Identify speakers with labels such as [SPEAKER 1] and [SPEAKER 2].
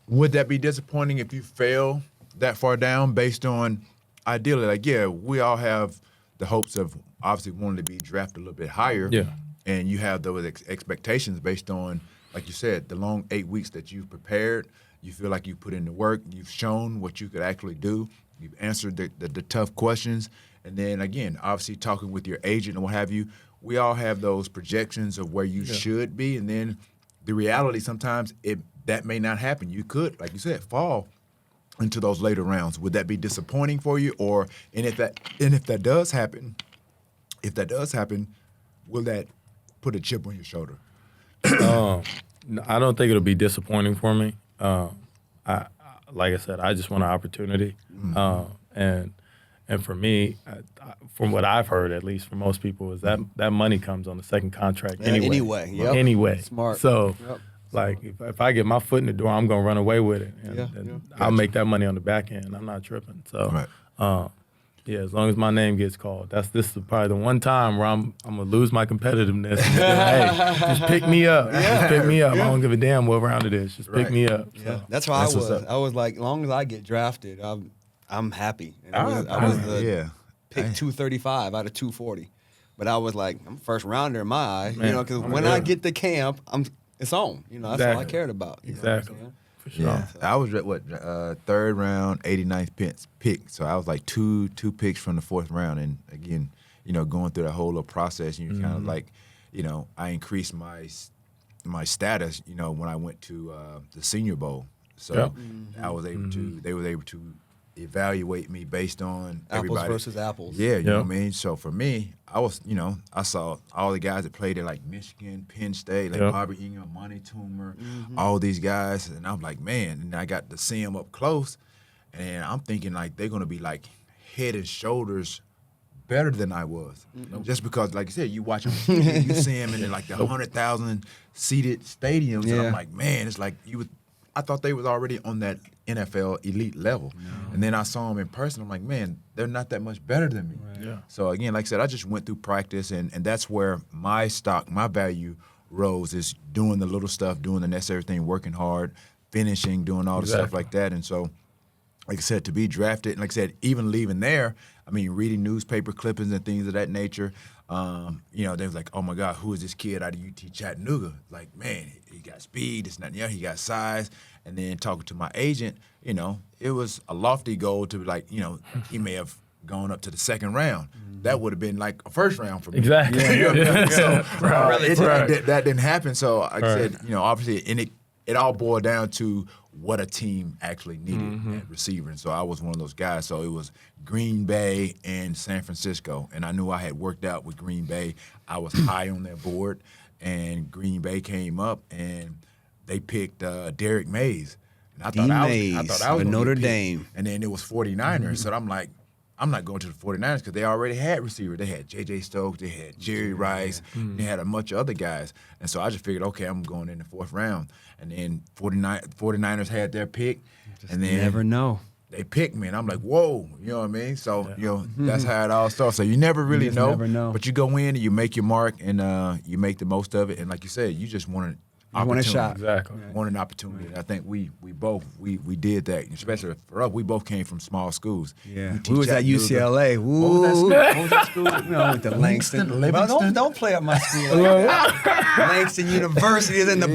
[SPEAKER 1] Would that be disappointing if you fail that far down based on ideally, like, yeah, we all have the hopes of obviously wanting to be drafted a little bit higher.
[SPEAKER 2] Yeah.
[SPEAKER 1] And you have those expectations based on, like you said, the long 8 weeks that you've prepared. You feel like you put in the work. You've shown what you could actually do. You've answered the tough questions. And then, again, obviously talking with your agent and what have you, we all have those projections of where you should be. And then the reality sometimes that may not happen. You could, like you said, fall into those later rounds. Would that be disappointing for you? And if that does happen, will that put a chip on your shoulder?
[SPEAKER 2] I don't think it'll be disappointing for me. Like I said, I just want an opportunity. And for me, from what I've heard, at least for most people, is that money comes on the second contract anyway. Anyway.
[SPEAKER 3] Smart.
[SPEAKER 2] So, like, if I get my foot in the door, I'm going to run away with it. And I'll make that money on the back end. I'm not tripping. So, as long as my name gets called, this is probably the one time where I'm going to lose my competitiveness. And hey, just pick me up. Just pick me up. I don't give a damn what round it is. Just pick me up. So.
[SPEAKER 3] Yeah, that's how I was. I was like, as long as I get drafted, I'm happy. And I was the pick 235 out of 240. But I was like, I'm a first rounder in my eye, because when I get to camp, it's on. That's all I cared about.
[SPEAKER 2] Exactly. For sure.
[SPEAKER 1] Yeah. I was third round, 89th pick. So I was like two picks from the fourth round. And again, going through that whole little process, and you kind of like, I increased my status, when I went to the Senior Bowl. So I was able to. They were able to evaluate me based on everybody.
[SPEAKER 3] Apples versus apples.
[SPEAKER 1] Yeah, you know what I mean? So for me, I was, I saw all the guys that played at like Michigan, Penn State, like Bobby Ingram, Monty Toomer, all these guys. And I'm like, man, and I got to see them up close. And I'm thinking like they're going to be like head and shoulders better than I was. Just because, like you said, you watch them, you see them in like the 100,000 seated stadiums. And I'm like, man, it's like I thought they was already on that NFL elite level. No. And then I saw them in person. I'm like, man, they're not that much better than me.
[SPEAKER 2] Right. Yeah.
[SPEAKER 1] So, again, like I said, I just went through practice, and that's where my value rose, is doing the little stuff, doing the necessary thing, working hard, finishing, doing all the stuff like that. And so, like I said, to be drafted, and like I said, even leaving there, I mean, reading newspaper clippings and things of that nature, they was like, oh, my God, who is this kid out of UT Chattanooga? Like, man, he got speed, this and that, he got size. And then talking to my agent, it was a lofty goal to be like, he may have gone up to the second round. That would have been like a first round for me.
[SPEAKER 2] Exactly.
[SPEAKER 1] So that didn't happen. So like I said, obviously, and it all boiled down to what a team actually needed at receiver. And so I was one of those guys. So it was Green Bay and San Francisco. And I knew I had worked out with Green Bay. I was high on their board. And Green Bay came up, and they picked Derek Mays. And I thought I was
[SPEAKER 3] Notre Dame.
[SPEAKER 1] And then it was 49ers. So I'm like, I'm not going to the 49ers because they already had receivers. They had J.J. Stokes. They had Jerry Rice. They had a bunch of other guys. And so I just figured, okay, I'm going in the fourth round. And then 49ers had their pick.
[SPEAKER 3] And then never know.
[SPEAKER 1] They picked me, and I'm like, whoa, you know what I mean? So, that's how it all starts. So you never really know.
[SPEAKER 3] Never know.
[SPEAKER 1] But you go in and you make your mark, and you make the most of it. And like you said, you just want an opportunity.
[SPEAKER 3] Want a shot.
[SPEAKER 2] Exactly.
[SPEAKER 1] Want an opportunity. And I think we both did that. Especially for us, we both came from small schools.
[SPEAKER 3] Yeah. We was at UCLA. What was that school? Went to Langston.
[SPEAKER 1] Livingston.
[SPEAKER 3] Don't play up my school. Langston University is in the